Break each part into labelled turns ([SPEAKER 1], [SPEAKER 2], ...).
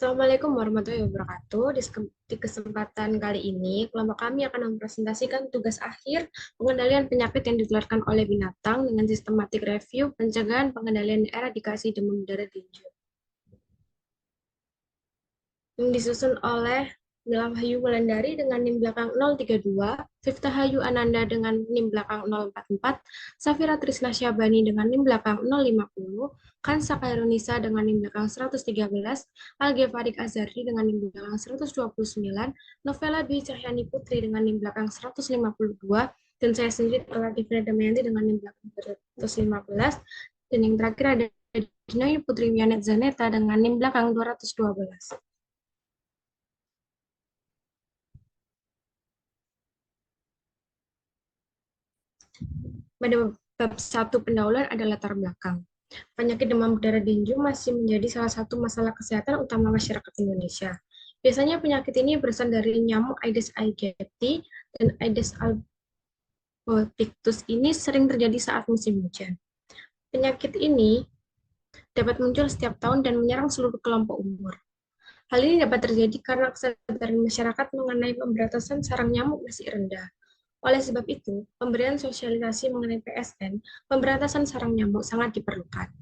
[SPEAKER 1] Assalamualaikum warahmatullahi wabarakatuh. Di kesempatan kali ini, kelompok kami akan mempresentasikan tugas akhir pengendalian penyakit yang ditularkan oleh binatang dengan sistematik review, pencegahan, pengendalian, dan eradikasi demam berdarah tinju. Yang disusun oleh Wahyu Wulandari dengan NIM belakang 032, Fiftahayu Ananda dengan NIM belakang 044, Safira Trisna Syabani dengan NIM belakang 050, Kansa Khairunisa dengan NIM belakang 113, Al-Ghafarik Azhari dengan NIM belakang 129, Novela Dwi Cahyani Putri dengan NIM belakang 152, dan saya sendiri telah Divina Damayanti dengan NIM belakang 115, dan yang terakhir ada Dinayu Putri Wianet Zaneta dengan NIM belakang 212. Pada bab 1 pendahuluan ada latar belakang. Penyakit demam berdarah dengue masih menjadi salah satu masalah kesehatan utama masyarakat Indonesia. Biasanya penyakit ini berasal dari nyamuk Aedes aegypti dan Aedes albopictus ini sering terjadi saat musim hujan. Penyakit ini dapat muncul setiap tahun dan menyerang seluruh kelompok umur. Hal ini dapat terjadi karena kesadaran masyarakat mengenai pemberantasan sarang nyamuk masih rendah. Oleh sebab itu, pemberian sosialisasi mengenai PSN, pemberantasan sarang nyamuk sangat diperlukan.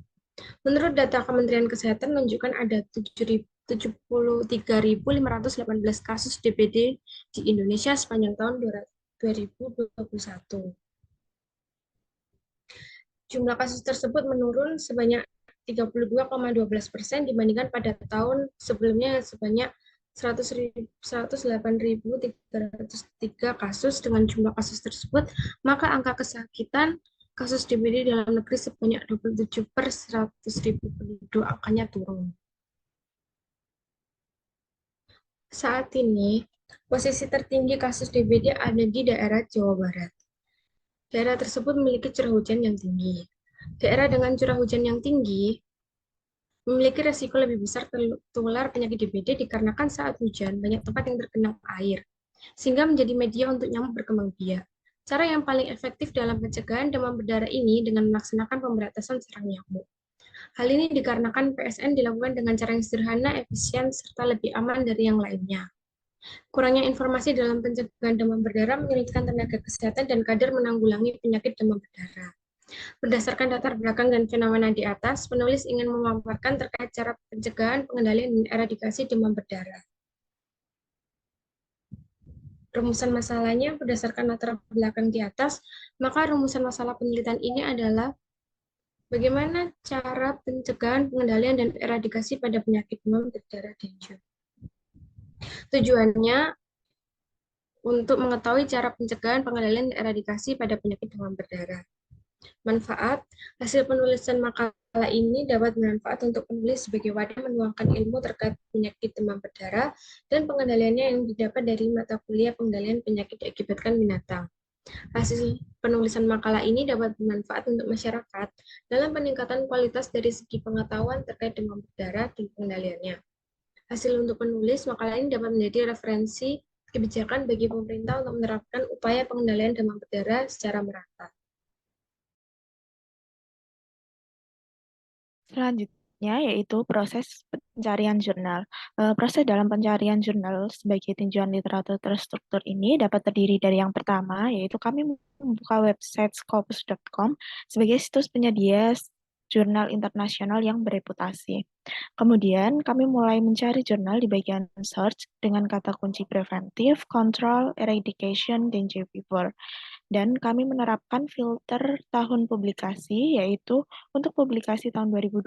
[SPEAKER 1] Menurut data Kementerian Kesehatan menunjukkan ada 73.518 kasus DBD di Indonesia sepanjang tahun 2021. Jumlah kasus tersebut menurun sebanyak 32,12% dibandingkan pada tahun sebelumnya sebanyak 108.303 kasus. Dengan jumlah kasus tersebut, maka angka kesakitan kasus DBD dalam negeri sebanyak 27 per 100.000 penduduk, angkanya turun. Saat ini, posisi tertinggi kasus DBD ada di daerah Jawa Barat. Daerah tersebut memiliki curah hujan yang tinggi. Daerah dengan curah hujan yang tinggi memiliki resiko lebih besar tertular penyakit DBD dikarenakan saat hujan banyak tempat yang tergenang air, sehingga menjadi media untuk nyamuk berkembang biak. Cara yang paling efektif dalam pencegahan demam berdarah ini dengan melaksanakan pemberantasan sarang nyamuk. Hal ini dikarenakan PSN dilakukan dengan cara yang sederhana, efisien, serta lebih aman dari yang lainnya. Kurangnya informasi dalam pencegahan demam berdarah menyulitkan tenaga kesehatan dan kader menanggulangi penyakit demam berdarah. Berdasarkan latar belakang dan fenomena di atas, penulis ingin memaparkan terkait cara pencegahan, pengendalian, dan eradikasi demam berdarah. Rumusan masalahnya berdasarkan latar belakang di atas, maka rumusan masalah penelitian ini adalah bagaimana cara pencegahan, pengendalian, dan eradikasi pada penyakit demam berdarah dengue. Tujuannya untuk mengetahui cara pencegahan, pengendalian, dan eradikasi pada penyakit demam berdarah. Manfaat, hasil penulisan makalah ini dapat bermanfaat untuk penulis sebagai wadah menuangkan ilmu terkait penyakit demam berdarah dan pengendaliannya yang didapat dari mata kuliah pengendalian penyakit diakibatkan binatang. Hasil penulisan makalah ini dapat bermanfaat untuk masyarakat dalam peningkatan kualitas dari segi pengetahuan terkait demam berdarah dan pengendaliannya. Hasil untuk penulis makalah ini dapat menjadi referensi kebijakan bagi pemerintah untuk menerapkan upaya pengendalian demam berdarah secara merata.
[SPEAKER 2] Selanjutnya yaitu proses pencarian jurnal. Proses dalam pencarian jurnal sebagai tinjauan literatur terstruktur ini dapat terdiri dari yang pertama, yaitu kami membuka website scopus.com sebagai situs penyedia jurnal internasional yang bereputasi. Kemudian kami mulai mencari jurnal di bagian search dengan kata kunci preventif, control, eradication, dan fever. Dan kami menerapkan filter tahun publikasi, yaitu untuk publikasi tahun 2020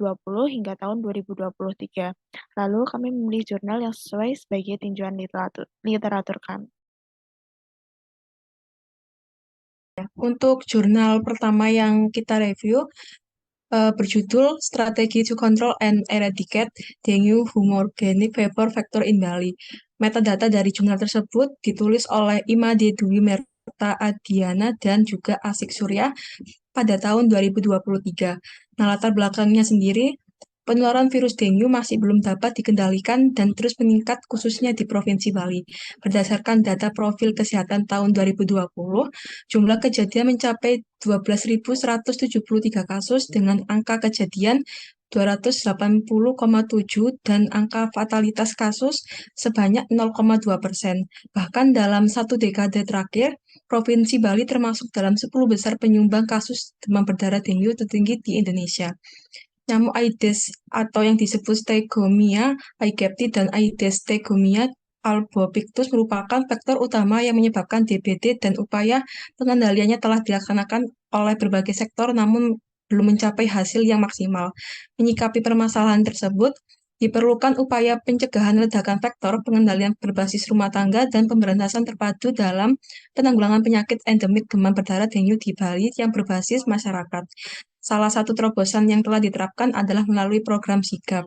[SPEAKER 2] hingga tahun 2023. Lalu kami memilih jurnal yang sesuai sebagai tinjauan literatur kami.
[SPEAKER 3] Untuk jurnal pertama yang kita review, berjudul Strategi to Control and Eradicate Dengue Humorogenic Fever Vector in Bali. Metadata dari jurnal tersebut ditulis oleh Imade Dwi Merta Adiana dan juga Asik Surya pada tahun 2023. Nah, latar belakangnya sendiri, penularan virus dengue masih belum dapat dikendalikan dan terus meningkat khususnya di Provinsi Bali. Berdasarkan data profil kesehatan tahun 2020, jumlah kejadian mencapai 12.173 kasus dengan angka kejadian 280,7 dan angka fatalitas kasus sebanyak 0,2%. Bahkan dalam satu dekade terakhir, Provinsi Bali termasuk dalam 10 besar penyumbang kasus demam berdarah dengue tertinggi di Indonesia. Nyamuk Aedes atau yang disebut Stegomyia aegypti dan Aedes Stegomyia albopictus merupakan faktor utama yang menyebabkan DBD dan upaya pengendaliannya telah dilaksanakan oleh berbagai sektor namun belum mencapai hasil yang maksimal. Menyikapi permasalahan tersebut, diperlukan upaya pencegahan ledakan faktor, pengendalian berbasis rumah tangga, dan pemberantasan terpadu dalam penanggulangan penyakit endemik demam berdarah dengue di Bali yang berbasis masyarakat. Salah satu terobosan yang telah diterapkan adalah melalui program sigap.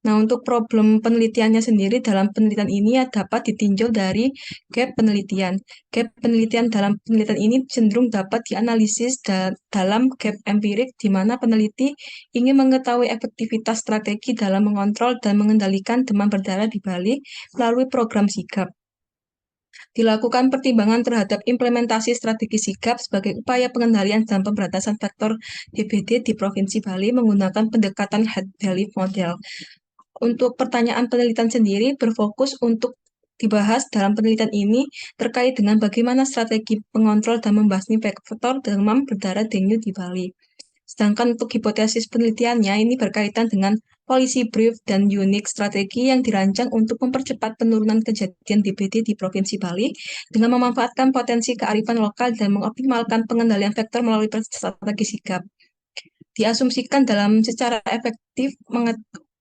[SPEAKER 3] Nah, untuk problem penelitiannya sendiri, dalam penelitian ini dapat ditinjau dari gap penelitian. Gap penelitian dalam penelitian ini cenderung dapat dianalisis dalam gap empirik, di mana peneliti ingin mengetahui efektivitas strategi dalam mengontrol dan mengendalikan demam berdarah di Bali melalui program sigap. Dilakukan pertimbangan terhadap implementasi strategi sigap sebagai upaya pengendalian dan pemberantasan faktor DBD di Provinsi Bali menggunakan pendekatan head value model. Untuk pertanyaan penelitian sendiri berfokus untuk dibahas dalam penelitian ini terkait dengan bagaimana strategi mengontrol dan membasmi faktor demam berdarah dengue di Bali. Sedangkan untuk hipotesis penelitiannya ini berkaitan dengan policy brief dan unik strategi yang dirancang untuk mempercepat penurunan kejadian DBD di Provinsi Bali dengan memanfaatkan potensi kearifan lokal dan mengoptimalkan pengendalian faktor melalui strategi sigap. Diasumsikan dalam secara efektif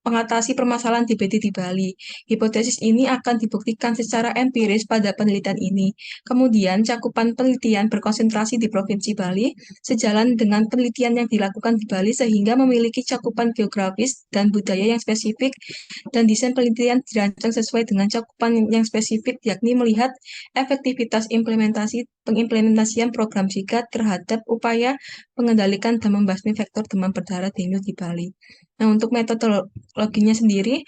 [SPEAKER 3] mengatasi permasalahan DBD di Bali. Hipotesis ini akan dibuktikan secara empiris pada penelitian ini. Kemudian, cakupan penelitian berkonsentrasi di Provinsi Bali sejalan dengan penelitian yang dilakukan di Bali sehingga memiliki cakupan geografis dan budaya yang spesifik dan desain penelitian dirancang sesuai dengan cakupan yang spesifik yakni melihat efektivitas pengimplementasian program SIGA terhadap upaya mengendalikan dan membasmi faktor demam berdarah dengue di Bali. Nah, untuk metodologinya sendiri,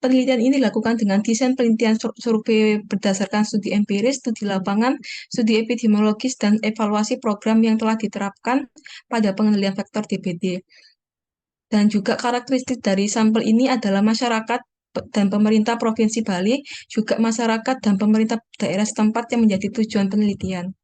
[SPEAKER 3] penelitian ini dilakukan dengan desain penelitian survei berdasarkan studi empiris, studi lapangan, studi epidemiologis, dan evaluasi program yang telah diterapkan pada pengendalian faktor DBD. Dan juga karakteristik dari sampel ini adalah masyarakat dan pemerintah Provinsi Bali, juga masyarakat dan pemerintah daerah setempat yang menjadi tujuan penelitian.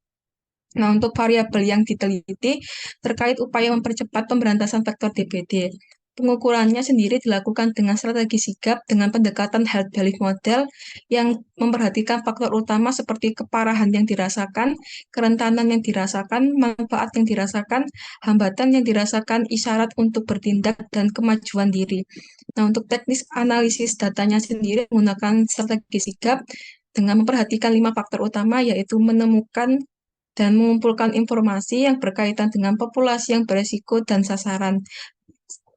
[SPEAKER 3] Nah, untuk variabel yang diteliti terkait upaya mempercepat pemberantasan faktor DBD. Pengukurannya sendiri dilakukan dengan strategi sigap dengan pendekatan health belief model yang memperhatikan faktor utama seperti keparahan yang dirasakan, kerentanan yang dirasakan, manfaat yang dirasakan, hambatan yang dirasakan, isyarat untuk bertindak, dan kemajuan diri. Nah, untuk teknis analisis datanya sendiri menggunakan strategi sigap dengan memperhatikan 5 faktor utama yaitu menemukan dan mengumpulkan informasi yang berkaitan dengan populasi yang beresiko dan sasaran,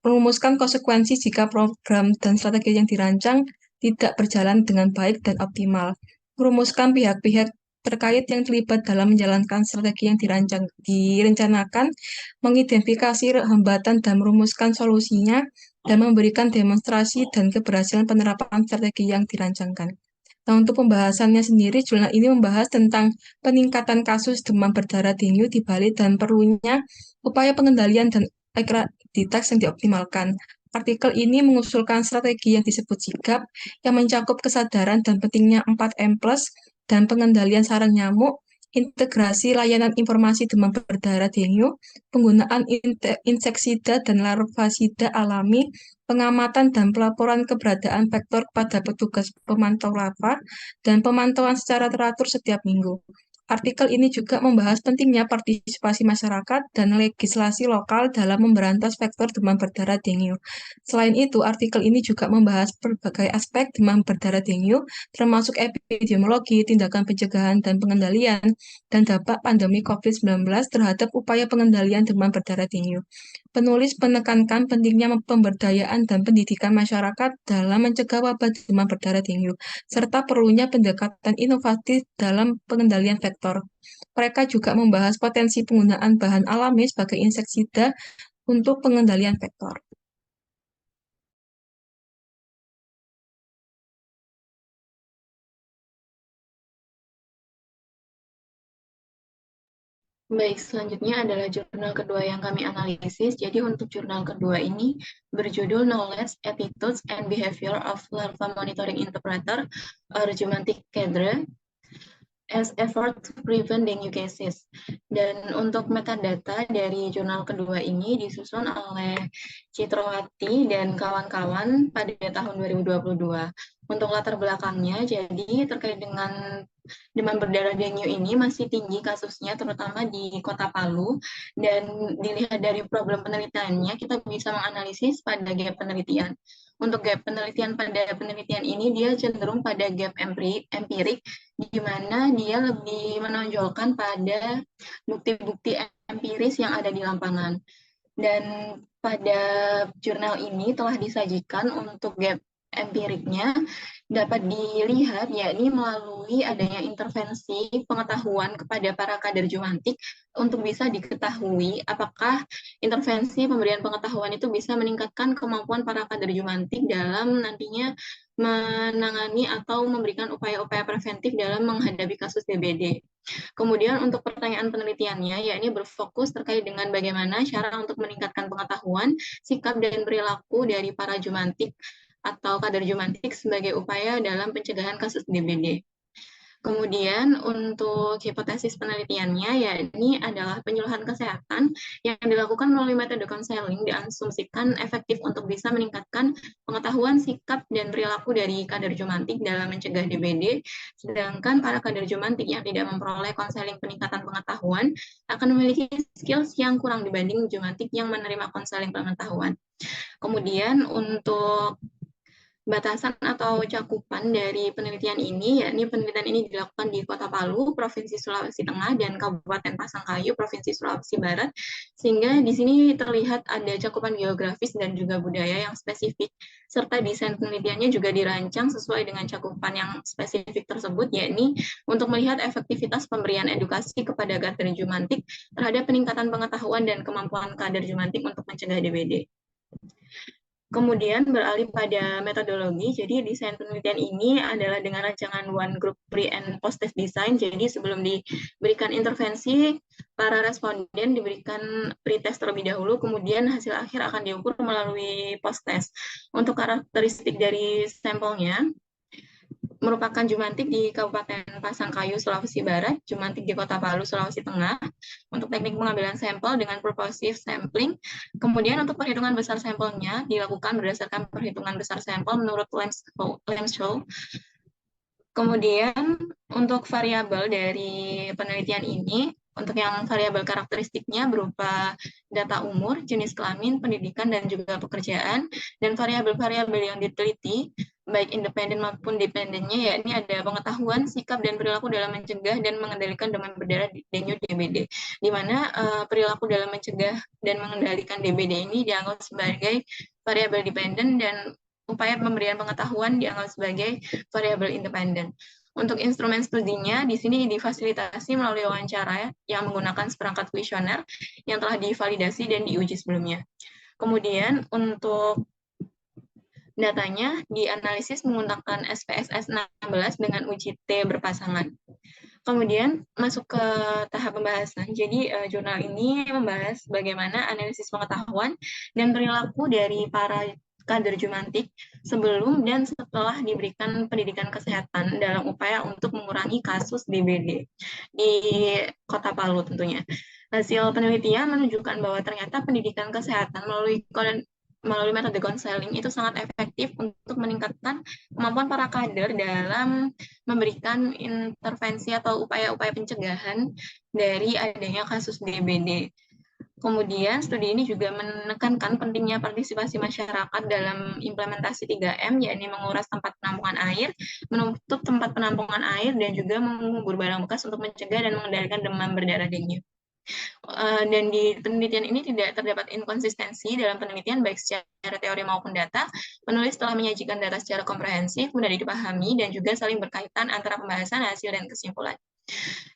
[SPEAKER 3] merumuskan konsekuensi jika program dan strategi yang dirancang tidak berjalan dengan baik dan optimal, merumuskan pihak-pihak terkait yang terlibat dalam menjalankan strategi yang direncanakan, mengidentifikasi hambatan dan merumuskan solusinya, dan memberikan demonstrasi dan keberhasilan penerapan strategi yang dirancangkan. Nah, untuk pembahasannya sendiri, jurnal ini membahas tentang peningkatan kasus demam berdarah dengue di Bali dan perlunya upaya pengendalian dan akreditasi yang dioptimalkan. Artikel ini mengusulkan strategi yang disebut sigap, yang mencakup kesadaran dan pentingnya 4M+, dan pengendalian sarang nyamuk, integrasi layanan informasi demam berdarah dengue, penggunaan inseksida dan larvasida alami, pengamatan dan pelaporan keberadaan vektor pada petugas pemantau larva, dan pemantauan secara teratur setiap minggu. Artikel ini juga membahas pentingnya partisipasi masyarakat dan legislasi lokal dalam memberantas faktor demam berdarah dengue. Selain itu, artikel ini juga membahas berbagai aspek demam berdarah dengue, termasuk epidemiologi, tindakan pencegahan dan pengendalian, dan dampak pandemi COVID-19 terhadap upaya pengendalian demam berdarah dengue. Penulis menekankan pentingnya pemberdayaan dan pendidikan masyarakat dalam mencegah wabah demam berdarah dengue, serta perlunya pendekatan inovatif dalam pengendalian vektor. Mereka juga membahas potensi penggunaan bahan alami sebagai inseksida untuk pengendalian vektor.
[SPEAKER 4] Baik, selanjutnya adalah jurnal kedua yang kami analisis. Jadi untuk jurnal kedua ini berjudul Knowledge, Attitudes, and Behavior of Larva Monitoring Interpreter or Geomantic Cadre as effort to prevent dengue cases. Dan untuk metadata dari jurnal kedua ini disusun oleh Citrowati dan kawan-kawan pada tahun 2022. Untuk latar belakangnya, jadi terkait dengan demam berdarah dengue ini masih tinggi kasusnya, terutama di Kota Palu. Dan dilihat dari problem penelitiannya, kita bisa menganalisis pada gap penelitian. Untuk gap penelitian pada penelitian ini, dia cenderung pada gap empirik, di mana dia lebih menonjolkan pada bukti-bukti empiris yang ada di lapangan. Dan pada jurnal ini telah disajikan untuk gap empiriknya dapat dilihat yakni melalui adanya intervensi pengetahuan kepada para kader Jumantik untuk bisa diketahui apakah intervensi pemberian pengetahuan itu bisa meningkatkan kemampuan para kader Jumantik dalam nantinya menangani atau memberikan upaya-upaya preventif dalam menghadapi kasus DBD. Kemudian untuk pertanyaan penelitiannya, yakni berfokus terkait dengan bagaimana cara untuk meningkatkan pengetahuan, sikap, dan perilaku dari para jumantik atau kader jumantik sebagai upaya dalam pencegahan kasus DBD. Kemudian untuk hipotesis penelitiannya yakni adalah penyuluhan kesehatan yang dilakukan melalui metode konseling diasumsikan efektif untuk bisa meningkatkan pengetahuan, sikap, dan perilaku dari kader jumantik dalam mencegah DBD, sedangkan para kader jumantik yang tidak memperoleh konseling peningkatan pengetahuan akan memiliki skills yang kurang dibanding jumantik yang menerima konseling pengetahuan. Kemudian untuk batasan atau cakupan dari penelitian ini, yakni penelitian ini dilakukan di Kota Palu, Provinsi Sulawesi Tengah, dan Kabupaten Pasangkayu, Provinsi Sulawesi Barat, sehingga di sini terlihat ada cakupan geografis dan juga budaya yang spesifik, serta desain penelitiannya juga dirancang sesuai dengan cakupan yang spesifik tersebut, yakni untuk melihat efektivitas pemberian edukasi kepada kader jumantik terhadap peningkatan pengetahuan dan kemampuan kader jumantik untuk mencegah DBD. Kemudian beralih pada metodologi, jadi desain penelitian ini adalah dengan rancangan one group pre and post test design. Jadi sebelum diberikan intervensi, para responden diberikan pre-test terlebih dahulu, kemudian hasil akhir akan diukur melalui post test. Untuk karakteristik dari sampelnya, merupakan jumantik di Kabupaten Pasangkayu, Sulawesi Barat, jumantik di Kota Palu, Sulawesi Tengah, untuk teknik pengambilan sampel dengan purposive sampling. Kemudian untuk perhitungan besar sampelnya dilakukan berdasarkan perhitungan besar sampel menurut Lemshow. Kemudian untuk variabel dari penelitian ini, untuk yang variabel karakteristiknya berupa data umur, jenis kelamin, pendidikan, dan juga pekerjaan, dan variabel-variabel yang diteliti, baik independen maupun dependennya, yakni ada pengetahuan, sikap, dan perilaku dalam mencegah dan mengendalikan demam berdarah dengue DBD, di mana perilaku dalam mencegah dan mengendalikan DBD ini dianggap sebagai variabel dependen dan upaya pemberian pengetahuan dianggap sebagai variabel independen. Untuk instrumen studinya, di sini difasilitasi melalui wawancara yang menggunakan seperangkat kuesioner yang telah divalidasi dan diuji sebelumnya. Kemudian untuk datanya dianalisis menggunakan SPSS 16 dengan uji T berpasangan. Kemudian masuk ke tahap pembahasan. Jadi jurnal ini membahas bagaimana analisis pengetahuan dan perilaku dari para kader jumantik sebelum dan setelah diberikan pendidikan kesehatan dalam upaya untuk mengurangi kasus DBD di Kota Palu tentunya. Hasil penelitian menunjukkan bahwa ternyata pendidikan kesehatan melalui metode konseling itu sangat efektif untuk meningkatkan kemampuan para kader dalam memberikan intervensi atau upaya-upaya pencegahan dari adanya kasus DBD. Kemudian studi ini juga menekankan pentingnya partisipasi masyarakat dalam implementasi 3M, yakni menguras tempat penampungan air, menutup tempat penampungan air, dan juga mengubur barang bekas untuk mencegah dan mengendalikan demam berdarah dengue. Dan di penelitian ini tidak terdapat inkonsistensi dalam penelitian baik secara teori maupun data. Penulis telah menyajikan data secara komprehensif, mudah dipahami, dan juga saling berkaitan antara pembahasan, hasil, dan kesimpulan.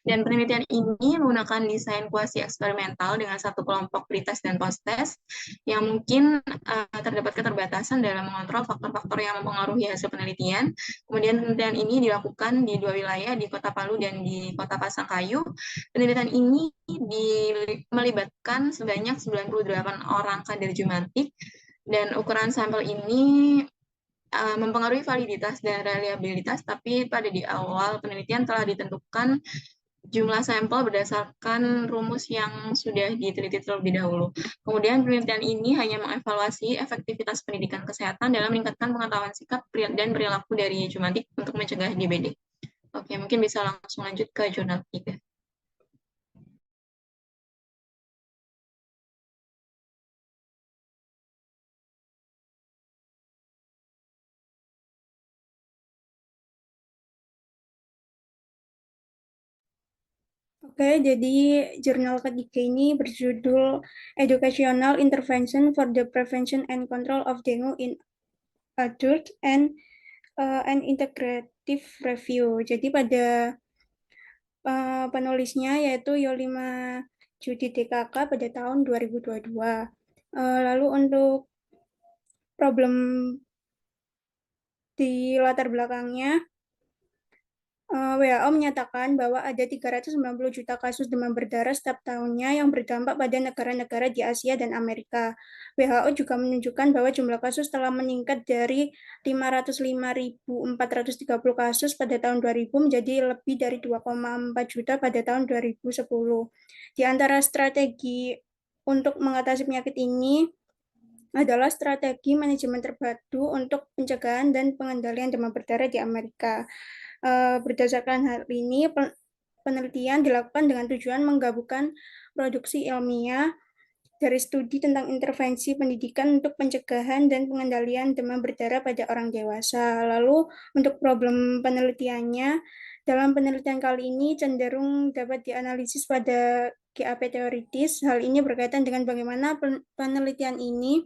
[SPEAKER 4] Dan penelitian ini menggunakan desain kuasi eksperimental dengan satu kelompok pretest dan post-test yang mungkin terdapat keterbatasan dalam mengontrol faktor-faktor yang mempengaruhi hasil penelitian. Kemudian penelitian ini dilakukan di 2 wilayah, di Kota Palu dan di Kota Pasangkayu. Penelitian ini melibatkan sebanyak 98 orang kader Jumantik, dan ukuran sampel ini mempengaruhi validitas dan reliabilitas, tapi pada di awal penelitian telah ditentukan jumlah sampel berdasarkan rumus yang sudah diteliti terlebih dahulu. Kemudian penelitian ini hanya mengevaluasi efektivitas pendidikan kesehatan dalam meningkatkan pengetahuan sikap dan perilaku dari Jumantik untuk mencegah DBD. Oke, mungkin bisa langsung lanjut ke jurnal 3.
[SPEAKER 5] Oke, jadi jurnal ketiga ini berjudul Educational Intervention for the Prevention and Control of Dengue in Adult and an Integrative Review. Jadi pada penulisnya yaitu Yolima Judi DKK pada tahun 2022. Lalu untuk problem di latar belakangnya, WHO menyatakan bahwa ada 390 juta kasus demam berdarah setiap tahunnya yang berdampak pada negara-negara di Asia dan Amerika. WHO juga menunjukkan bahwa jumlah kasus telah meningkat dari 505.430 kasus pada tahun 2000 menjadi lebih dari 2,4 juta pada tahun 2010. Di antara strategi untuk mengatasi penyakit ini adalah strategi manajemen terpadu untuk pencegahan dan pengendalian demam berdarah di Amerika. Berdasarkan hal ini, penelitian dilakukan dengan tujuan menggabungkan produksi ilmiah dari studi tentang intervensi pendidikan untuk pencegahan dan pengendalian demam berdarah pada orang dewasa. Lalu, untuk problem penelitiannya, dalam penelitian kali ini cenderung dapat dianalisis pada GAP teoritis. Hal ini berkaitan dengan bagaimana penelitian ini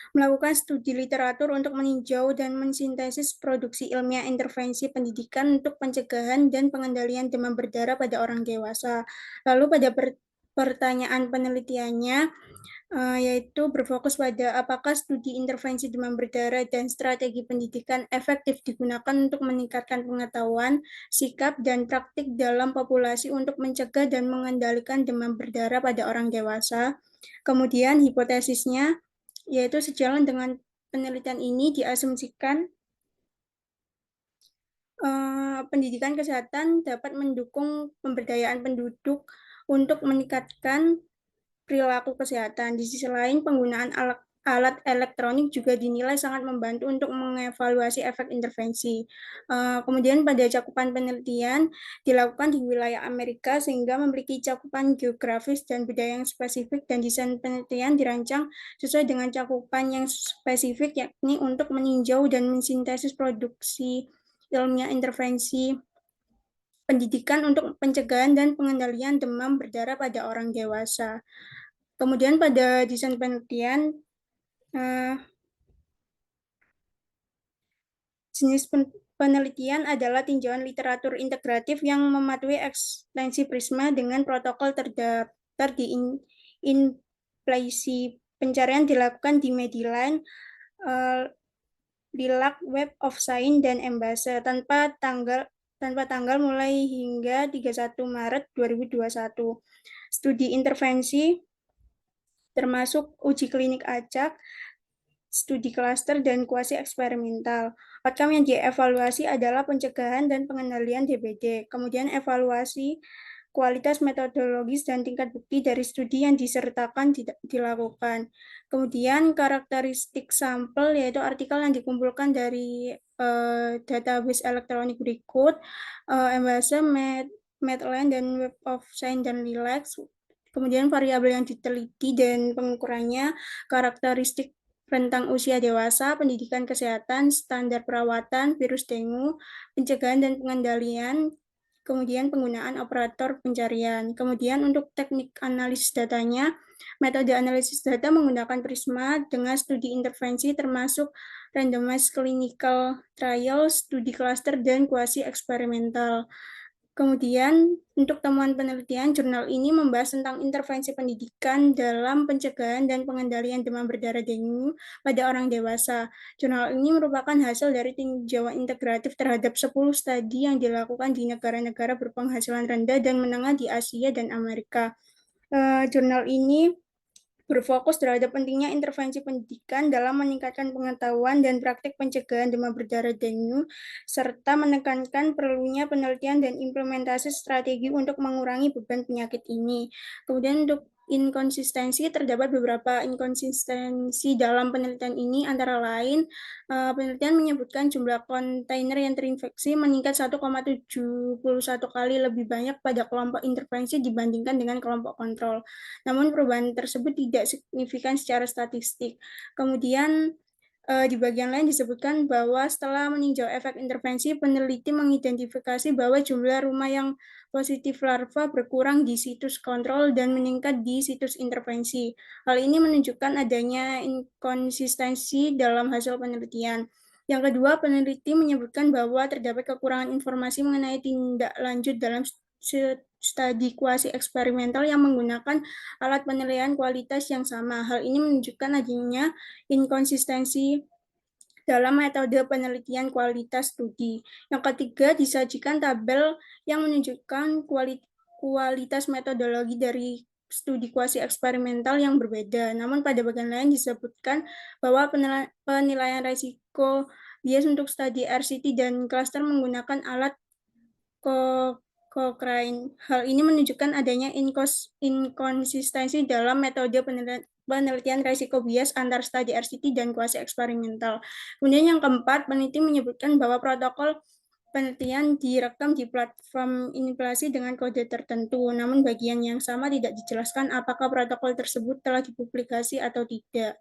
[SPEAKER 5] melakukan studi literatur untuk meninjau dan mensintesis produksi ilmiah intervensi pendidikan untuk pencegahan dan pengendalian demam berdarah pada orang dewasa. Lalu pada pertanyaan penelitiannya, yaitu berfokus pada apakah studi intervensi demam berdarah dan strategi pendidikan efektif digunakan untuk meningkatkan pengetahuan, sikap, dan praktik dalam populasi untuk mencegah dan mengendalikan demam berdarah pada orang dewasa. Kemudian hipotesisnya, yaitu sejalan dengan penelitian ini diasumsikan pendidikan kesehatan dapat mendukung pemberdayaan penduduk untuk meningkatkan perilaku kesehatan. Di sisi lain, penggunaan alat elektronik juga dinilai sangat membantu untuk mengevaluasi efek intervensi. Kemudian pada cakupan penelitian dilakukan di wilayah Amerika sehingga memiliki cakupan geografis dan budaya yang spesifik, dan desain penelitian dirancang sesuai dengan cakupan yang spesifik, yakni untuk meninjau dan mensintesis produksi ilmiah intervensi pendidikan untuk pencegahan dan pengendalian demam berdarah pada orang dewasa. Kemudian pada desain penelitian, jenis penelitian adalah tinjauan literatur integratif yang mematuhi ekstensi Prisma dengan protokol terdaftar di InPlace. Pencarian dilakukan di Medline, Lilac, Web of Science, dan Embase tanpa tanggal mulai hingga 31 Maret 2021. Studi intervensi termasuk uji klinik acak, studi klaster, dan kuasi eksperimental. Outcome yang dievaluasi adalah pencegahan dan pengendalian DBD. Kemudian evaluasi kualitas metodologis dan tingkat bukti dari studi yang disertakan dilakukan. Kemudian karakteristik sampel, yaitu artikel yang dikumpulkan dari database elektronik berikut, Embase, Medline, dan Web of Science, dan Lilac. Kemudian variabel yang diteliti dan pengukurannya, karakteristik rentang usia dewasa, pendidikan kesehatan, standar perawatan, virus dengue, pencegahan dan pengendalian, kemudian penggunaan operator pencarian. Kemudian untuk teknik analisis datanya, metode analisis data menggunakan Prisma dengan studi intervensi termasuk randomized clinical trial, studi cluster, dan kuasi eksperimental. Kemudian, untuk temuan penelitian, jurnal ini membahas tentang intervensi pendidikan dalam pencegahan dan pengendalian demam berdarah dengue pada orang dewasa. Jurnal ini merupakan hasil dari tinjauan integratif terhadap 10 studi yang dilakukan di negara-negara berpenghasilan rendah dan menengah di Asia dan Amerika. Jurnal ini berfokus terhadap pentingnya intervensi pendidikan dalam meningkatkan pengetahuan dan praktik pencegahan demam berdarah dengue, serta menekankan perlunya penelitian dan implementasi strategi untuk mengurangi beban penyakit ini. Kemudian untuk inkonsistensi, terdapat beberapa inkonsistensi dalam penelitian ini, antara lain penelitian menyebutkan jumlah kontainer yang terinfeksi meningkat 1,71 kali lebih banyak pada kelompok intervensi dibandingkan dengan kelompok kontrol. Namun perubahan tersebut tidak signifikan secara statistik. Kemudian di bagian lain disebutkan bahwa setelah meninjau efek intervensi, peneliti mengidentifikasi bahwa jumlah rumah yang positif larva berkurang di situs kontrol dan meningkat di situs intervensi. Hal ini menunjukkan adanya inkonsistensi dalam hasil penelitian. Yang kedua, peneliti menyebutkan bahwa terdapat kekurangan informasi mengenai tindak lanjut dalam studi kuasi eksperimental yang menggunakan alat penilaian kualitas yang sama. Hal ini menunjukkan adanya inkonsistensi dalam metode penelitian kualitas studi. Yang ketiga, disajikan tabel yang menunjukkan kualitas metodologi dari studi kuasi eksperimental yang berbeda. Namun pada bagian lain disebutkan bahwa penilaian risiko bias untuk studi RCT dan cluster menggunakan alat Cochrane. Hal ini menunjukkan adanya inkonsistensi dalam metode penelitian risiko bias antar studi RCT dan kuasi eksperimental. Kemudian yang keempat, peneliti menyebutkan bahwa protokol penelitian direkam di platform inflasi dengan kode tertentu, namun bagian yang sama tidak dijelaskan apakah protokol tersebut telah dipublikasi atau tidak.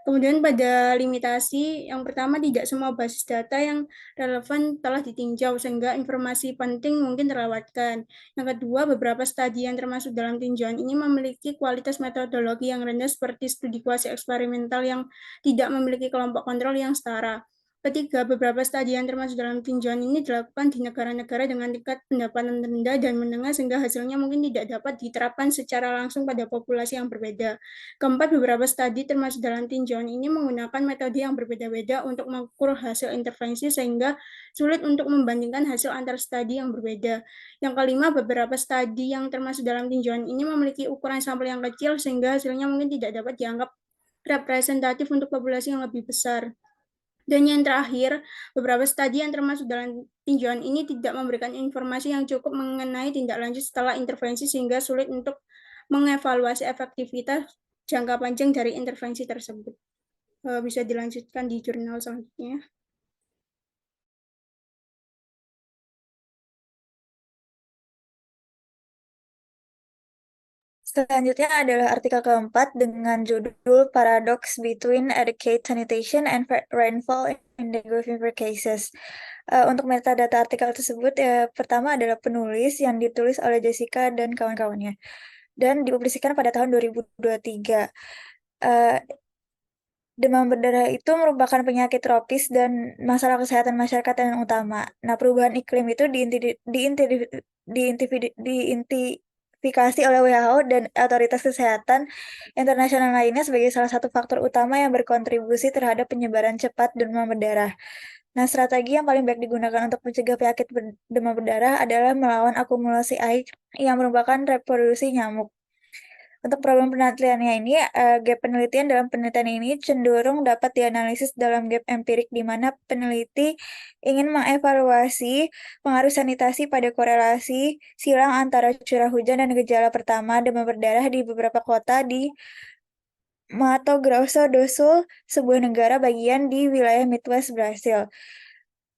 [SPEAKER 5] Kemudian pada limitasi, yang pertama tidak semua basis data yang relevan telah ditinjau sehingga informasi penting mungkin terlewatkan. Yang kedua, beberapa studi yang termasuk dalam tinjauan ini memiliki kualitas metodologi yang rendah seperti studi kuasi eksperimental yang tidak memiliki kelompok kontrol yang setara. Ketiga, beberapa studi yang termasuk dalam tinjauan ini dilakukan di negara-negara dengan tingkat pendapatan rendah dan menengah sehingga hasilnya mungkin tidak dapat diterapkan secara langsung pada populasi yang berbeda. Keempat, beberapa studi termasuk dalam tinjauan ini menggunakan metode yang berbeda-beda untuk mengukur hasil intervensi sehingga sulit untuk membandingkan hasil antar studi yang berbeda. Yang kelima, beberapa studi yang termasuk dalam tinjauan ini memiliki ukuran sampel yang kecil sehingga hasilnya mungkin tidak dapat dianggap representatif untuk populasi yang lebih besar. Dan yang terakhir, beberapa studi yang termasuk dalam tinjauan ini tidak memberikan informasi yang cukup mengenai tindak lanjut setelah intervensi sehingga sulit untuk mengevaluasi efektivitas jangka panjang dari intervensi tersebut. Bisa dilanjutkan di jurnal selanjutnya.
[SPEAKER 6] Selanjutnya adalah artikel keempat dengan judul Paradox Between Adequate Sanitation and Rainfall in the Gulf River Cases. Untuk metadata artikel tersebut, pertama adalah penulis yang ditulis oleh Jessica dan kawan-kawannya dan dipublikasikan pada tahun 2023. Demam berdarah itu merupakan penyakit tropis dan masalah kesehatan masyarakat yang utama. Nah, perubahan iklim itu diidentifikasi oleh WHO dan otoritas kesehatan internasional lainnya sebagai salah satu faktor utama yang berkontribusi terhadap penyebaran cepat demam berdarah. Nah, strategi yang paling baik digunakan untuk mencegah penyakit demam berdarah adalah melawan akumulasi air yang merupakan reproduksi nyamuk. Untuk problem penelitiannya ini, gap penelitian dalam penelitian ini cenderung dapat dianalisis dalam gap empirik di mana peneliti ingin mengevaluasi pengaruh sanitasi pada korelasi silang antara curah hujan dan gejala pertama demam berdarah di beberapa kota di Mato Grosso do Sul, sebuah negara bagian di wilayah Midwest Brasil.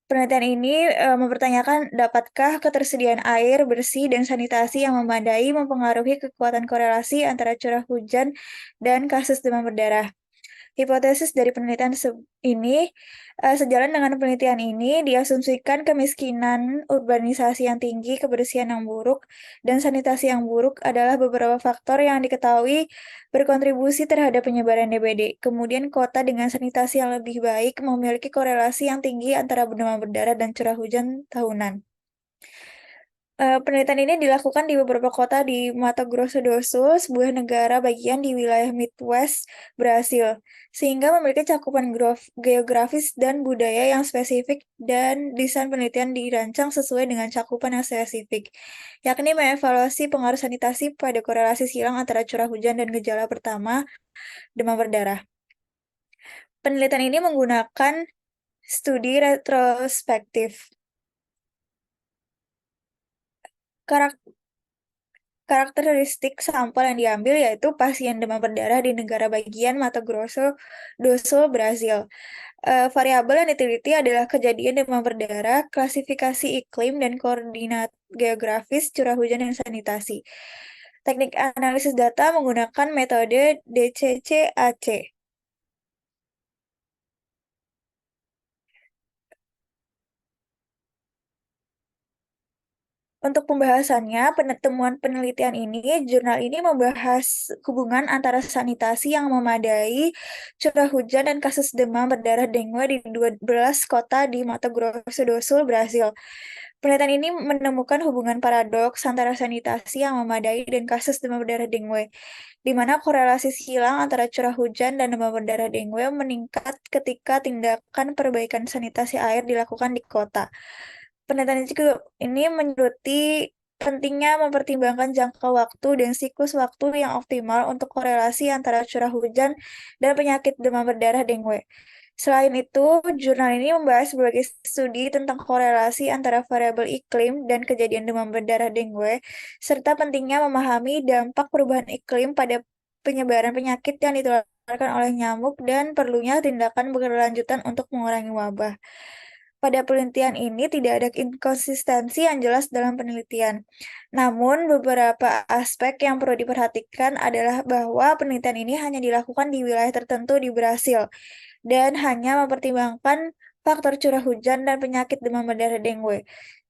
[SPEAKER 6] Penelitian ini mempertanyakan dapatkah ketersediaan air bersih dan sanitasi yang memadai mempengaruhi kekuatan korelasi antara curah hujan dan kasus demam berdarah. Hipotesis dari penelitian ini sejalan dengan penelitian ini diasumsikan kemiskinan, urbanisasi yang tinggi, kebersihan yang buruk, dan sanitasi yang buruk adalah beberapa faktor yang diketahui berkontribusi terhadap penyebaran DBD. Kemudian kota dengan sanitasi yang lebih baik memiliki korelasi yang tinggi antara demam berdarah dan curah hujan tahunan. Penelitian ini dilakukan di beberapa kota di Mato Grosso do Sul, sebuah negara bagian di wilayah Midwest, Brasil, sehingga memiliki cakupan geografis dan budaya yang spesifik dan desain penelitian dirancang sesuai dengan cakupan yang spesifik, yakni mengevaluasi pengaruh sanitasi pada korelasi silang antara curah hujan dan gejala pertama, demam berdarah. Penelitian ini menggunakan studi retrospektif. Karakteristik sampel yang diambil yaitu pasien demam berdarah di negara bagian Mato Grosso do Sul, Brasil. Variabel yang diteliti adalah kejadian demam berdarah, klasifikasi iklim, dan koordinat geografis, curah hujan, dan sanitasi. Teknik analisis data menggunakan metode DCCAC. Untuk pembahasannya, temuan penelitian ini, jurnal ini membahas hubungan antara sanitasi yang memadai, curah hujan, dan kasus demam berdarah dengue di 12 kota di Mato Grosso do Sul, Brasil. Penelitian ini menemukan hubungan paradoks antara sanitasi yang memadai dan kasus demam berdarah dengue, di mana korelasi silang antara curah hujan dan demam berdarah dengue meningkat ketika tindakan perbaikan sanitasi air dilakukan di kota. Penelitian ini menyeluruti pentingnya mempertimbangkan jangka waktu dan siklus waktu yang optimal untuk korelasi antara curah hujan dan penyakit demam berdarah dengue. Selain itu, jurnal ini membahas berbagai studi tentang korelasi antara variabel iklim dan kejadian demam berdarah dengue, serta pentingnya memahami dampak perubahan iklim pada penyebaran penyakit yang ditularkan oleh nyamuk dan perlunya tindakan berkelanjutan untuk mengurangi wabah. Pada penelitian ini tidak ada inkonsistensi yang jelas dalam penelitian. Namun, beberapa aspek yang perlu diperhatikan adalah bahwa penelitian ini hanya dilakukan di wilayah tertentu di Brasil dan hanya mempertimbangkan faktor curah hujan dan penyakit demam berdarah dengue.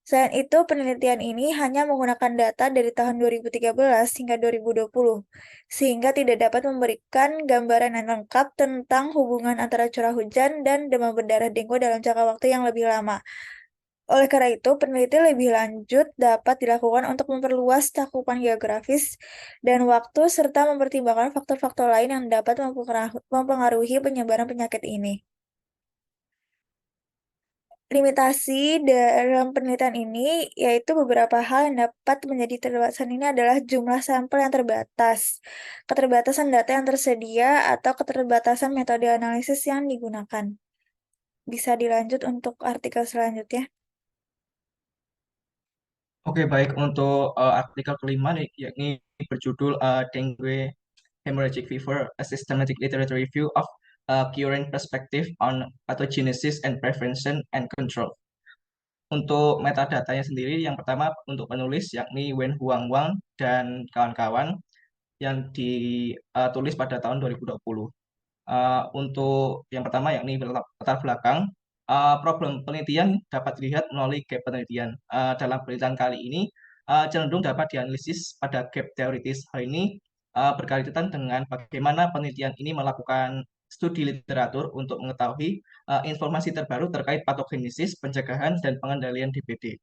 [SPEAKER 6] Selain itu, penelitian ini hanya menggunakan data dari tahun 2013 hingga 2020, sehingga tidak dapat memberikan gambaran yang lengkap tentang hubungan antara curah hujan dan demam berdarah dengue dalam jangka waktu yang lebih lama. Oleh karena itu, penelitian lebih lanjut dapat dilakukan untuk memperluas cakupan geografis dan waktu, serta mempertimbangkan faktor-faktor lain yang dapat mempengaruhi penyebaran penyakit ini. Limitasi dalam penelitian ini yaitu beberapa hal yang dapat menjadi keterbatasan ini adalah jumlah sampel yang terbatas, keterbatasan data yang tersedia, atau keterbatasan metode analisis yang digunakan. Bisa dilanjut untuk artikel selanjutnya.
[SPEAKER 7] Oke, baik. Untuk artikel kelima nih, yakni berjudul Dengue Hemorrhagic Fever, a Systematic Literature Review of Current Perspective on Pathogenesis and Prevention and Control. Untuk metadatanya sendiri, yang pertama untuk penulis yakni Wen Huang dan kawan-kawan yang ditulis pada tahun 2020. Untuk yang pertama yakni latar belakang, problem penelitian dapat dilihat melalui gap penelitian. Dalam penelitian kali ini cenderung dapat dianalisis pada gap teoritis. Hal ini berkaitan dengan bagaimana penelitian ini melakukan studi literatur untuk mengetahui informasi terbaru terkait patogenesis, pencegahan, dan pengendalian DBD.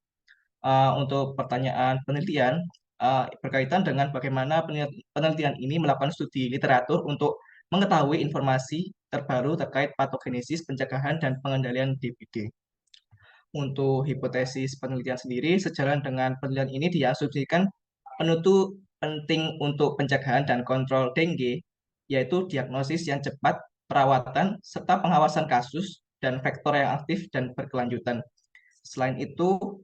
[SPEAKER 7] Untuk pertanyaan penelitian berkaitan dengan bagaimana penelitian ini melakukan studi literatur untuk mengetahui informasi terbaru terkait patogenesis, pencegahan, dan pengendalian DBD. Untuk hipotesis penelitian sendiri, sejalan dengan penelitian ini diasumsikan penutu penting untuk pencegahan dan kontrol dengue, yaitu diagnosis yang cepat, perawatan, serta pengawasan kasus, dan faktor yang aktif dan berkelanjutan. Selain itu,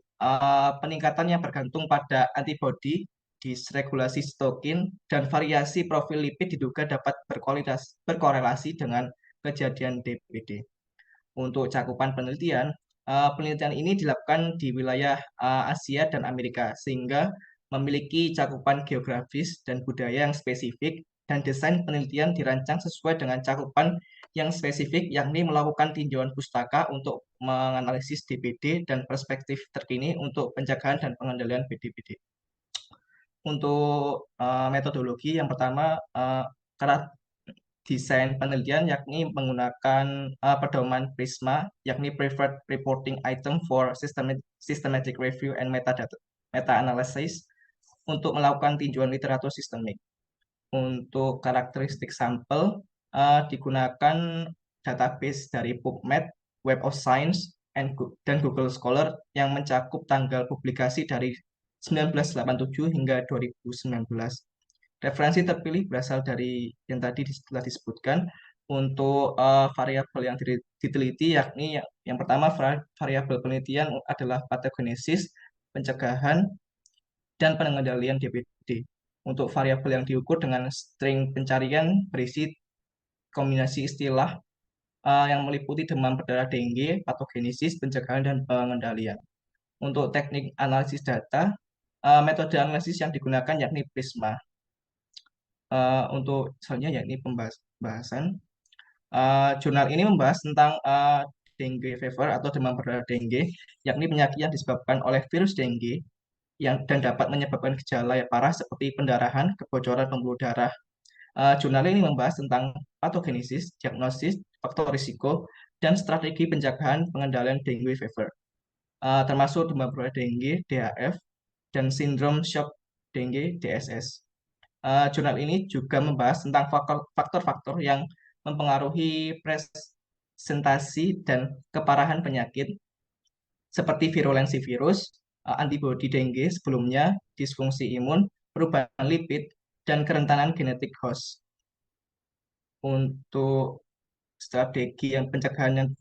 [SPEAKER 7] peningkatan yang bergantung pada antibodi, disregulasi sitokin, dan variasi profil lipid diduga dapat berkorelasi dengan kejadian DBD. Untuk cakupan penelitian, penelitian ini dilakukan di wilayah Asia dan Amerika, sehingga memiliki cakupan geografis dan budaya yang spesifik, dan desain penelitian dirancang sesuai dengan cakupan yang spesifik, yakni melakukan tinjauan pustaka untuk menganalisis DBD dan perspektif terkini untuk pencegahan dan pengendalian BD-BD. Untuk metodologi, yang pertama, desain penelitian yakni menggunakan pedoman PRISMA, yakni Preferred Reporting Item for Systematic Review and Metadata. meta-analysis untuk melakukan tinjauan literatur sistemik. Untuk karakteristik sampel digunakan database dari PubMed, Web of Science, dan Google Scholar yang mencakup tanggal publikasi dari 1987 hingga 2019. Referensi terpilih berasal dari yang tadi telah disebutkan. Untuk variabel yang diteliti, yakni yang pertama variabel penelitian adalah patogenesis, pencegahan, dan pengendalian DBD. Untuk variabel yang diukur dengan string pencarian berisi kombinasi istilah yang meliputi demam berdarah dengue, patogenesis, pencegahan, dan pengendalian. Untuk teknik analisis data, metode analisis yang digunakan yakni Prisma. Untuk selanjutnya yakni pembahasan. Jurnal ini membahas tentang dengue fever atau demam berdarah dengue, yakni penyakit yang disebabkan oleh virus dengue dan dapat menyebabkan gejala yang parah seperti pendarahan, kebocoran pembuluh darah. Jurnal ini membahas tentang patogenesis, diagnosis, faktor risiko, dan strategi pencegahan pengendalian dengue fever, termasuk demam berdarah dengue (DHF) dan sindrom shock dengue (DSS). Jurnal ini juga membahas tentang faktor-faktor yang mempengaruhi presentasi dan keparahan penyakit seperti virulensi virus, antibodi dengue sebelumnya, disfungsi imun, perubahan lipid, dan kerentanan genetik host. Untuk strategi yang pencegahan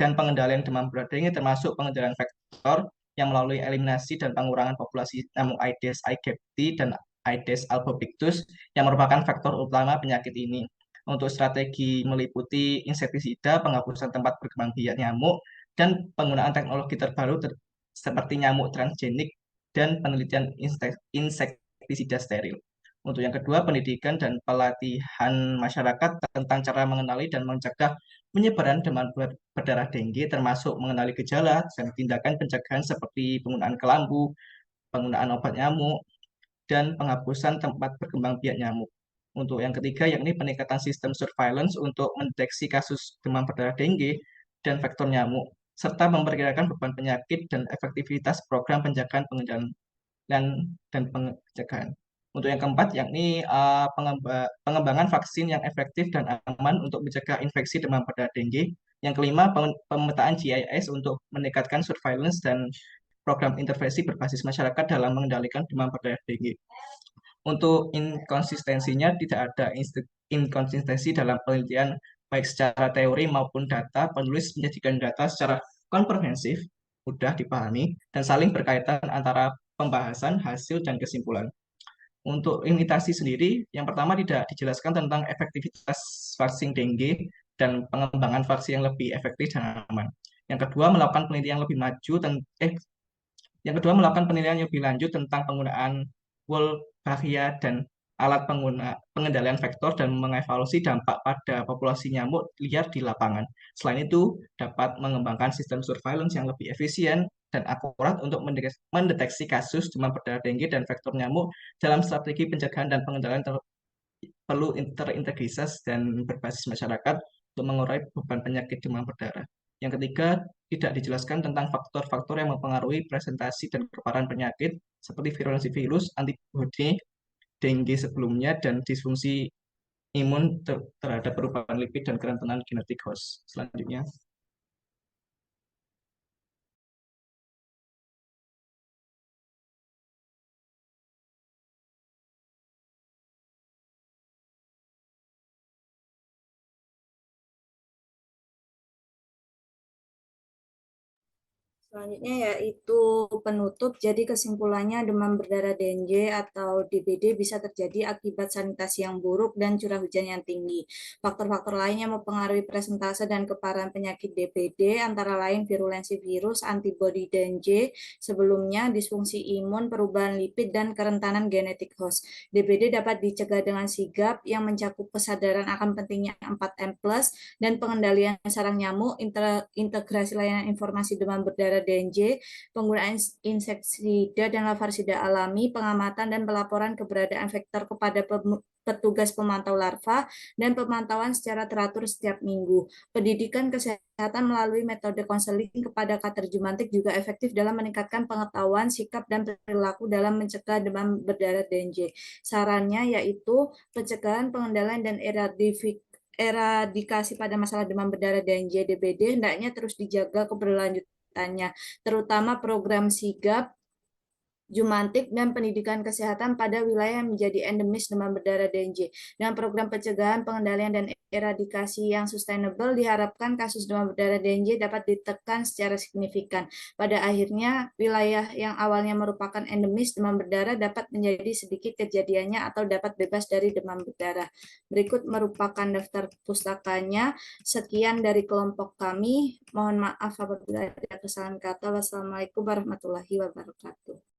[SPEAKER 7] dan pengendalian demam berdarah dengue termasuk pengendalian faktor yang melalui eliminasi dan pengurangan populasi nyamuk Aedes aegypti dan Aedes albopictus yang merupakan faktor utama penyakit ini. Untuk strategi meliputi insektisida, penghapusan tempat berkembang biak nyamuk, dan penggunaan teknologi terbaru seperti nyamuk transgenik dan penelitian insektisida steril. Untuk yang kedua, pendidikan dan pelatihan masyarakat tentang cara mengenali dan mencegah penyebaran demam berdarah dengue, termasuk mengenali gejala dan tindakan pencegahan seperti penggunaan kelambu, penggunaan obat nyamuk, dan penghapusan tempat berkembang biak nyamuk. Untuk yang ketiga, yakni peningkatan sistem surveillance untuk mendeteksi kasus demam berdarah dengue dan vektor nyamuk, serta memperkirakan beban penyakit dan efektivitas program pencegahan pengendalian dan pencegahan. Untuk yang keempat, yakni pengembangan vaksin yang efektif dan aman untuk mencegah infeksi demam berdarah dengue. Yang kelima, pemetaan GIS untuk meningkatkan surveillance dan program intervensi berbasis masyarakat dalam mengendalikan demam berdarah dengue. Untuk inkonsistensinya, tidak ada inkonsistensi dalam penelitian baik secara teori maupun data. Penulis menyajikan data secara komprehensif, mudah dipahami, dan saling berkaitan antara pembahasan, hasil, dan kesimpulan. Untuk imitasi sendiri, yang pertama tidak dijelaskan tentang efektivitas vaksin dengue dan pengembangan vaksin yang lebih efektif dan aman. Yang kedua, melakukan penelitian yang lebih lanjut tentang penggunaan Wolbachia dan alat pengendalian vektor dan mengevaluasi dampak pada populasi nyamuk liar di lapangan. Selain itu, dapat mengembangkan sistem surveillance yang lebih efisien dan akurat untuk mendeteksi kasus demam berdarah dengue dan vektor nyamuk dalam strategi pencegahan dan pengendalian perlu terintegritas dan berbasis masyarakat untuk mengurai beban penyakit demam berdarah. Yang ketiga, tidak dijelaskan tentang faktor-faktor yang mempengaruhi presentasi dan keparahan penyakit seperti virulensi virus, antibodi dengue sebelumnya, dan disfungsi imun terhadap perubahan lipid dan kerentanan genetik host. Selanjutnya.
[SPEAKER 8] Selanjutnya yaitu penutup. Jadi kesimpulannya demam berdarah dengue atau DBD bisa terjadi akibat sanitasi yang buruk dan curah hujan yang tinggi. Faktor-faktor lain yang mempengaruhi presentase dan keparahan penyakit DBD antara lain virulensi virus, antibodi dengue sebelumnya, disfungsi imun, perubahan lipid, dan kerentanan genetik host. DBD dapat dicegah dengan sigap yang mencakup kesadaran akan pentingnya 4M+, dan pengendalian sarang nyamuk, integrasi layanan informasi demam berdarah dengue, penggunaan insektisida dan larvasida alami, pengamatan dan pelaporan keberadaan vektor kepada petugas pemantau larva, dan pemantauan secara teratur setiap minggu. Pendidikan kesehatan melalui metode konseling kepada Kater Jumantik juga efektif dalam meningkatkan pengetahuan, sikap, dan perilaku dalam mencegah demam berdarah DNJ. Sarannya yaitu pencegahan, pengendalian, dan eradikasi pada masalah demam berdarah DNJ DBD hendaknya terus dijaga keberlanjutannya, terutama program sigap, Jumantik, dan pendidikan kesehatan pada wilayah yang menjadi endemis demam berdarah DNJ. Dengan program pencegahan, pengendalian, dan eradikasi yang sustainable, diharapkan kasus demam berdarah DNJ dapat ditekan secara signifikan. Pada akhirnya, wilayah yang awalnya merupakan endemis demam berdarah dapat menjadi sedikit kejadiannya atau dapat bebas dari demam berdarah. Berikut merupakan daftar pustakanya. Sekian dari kelompok kami. Mohon maaf apabila ada kesalahan kata. Wassalamualaikum warahmatullahi wabarakatuh.